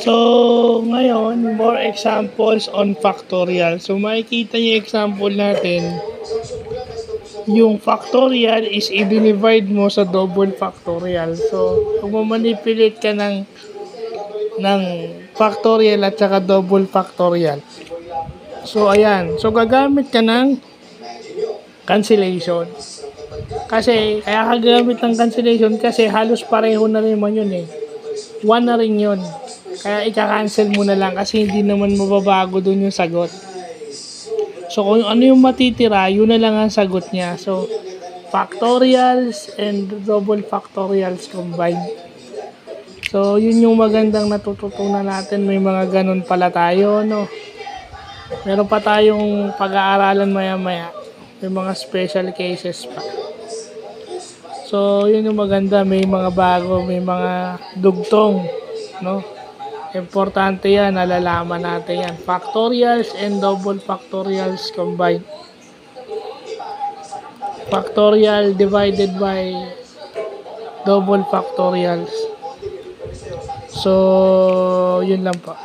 So, ngayon, more examples on factorial. So, makikita niyo yung example natin. Yung factorial is i-divide mo sa double factorial. So, kung manipulate ka ng factorial at saka double factorial. So, ayan. So, gagamit ka ng cancellation. Kasi, kaya kagamit ng cancellation kasi halos pareho na rin man yun eh. 1 na rin yun. Kaya ika-cancel mo na lang kasi hindi naman mababago dun yung sagot. So, kung ano yung matitira, yun na lang ang sagot niya. So, factorials and double factorials combined. So, yun yung magandang natututunan natin. May mga ganun pala tayo, no? Meron pa tayong pag-aaralan maya-maya. May mga special cases pa. So, yun yung maganda. May mga bago, may mga dugtong, no? Importante yan, nalalaman natin yan. Factorials and double factorials combined. Factorial divided by double factorials. So, yun lang po.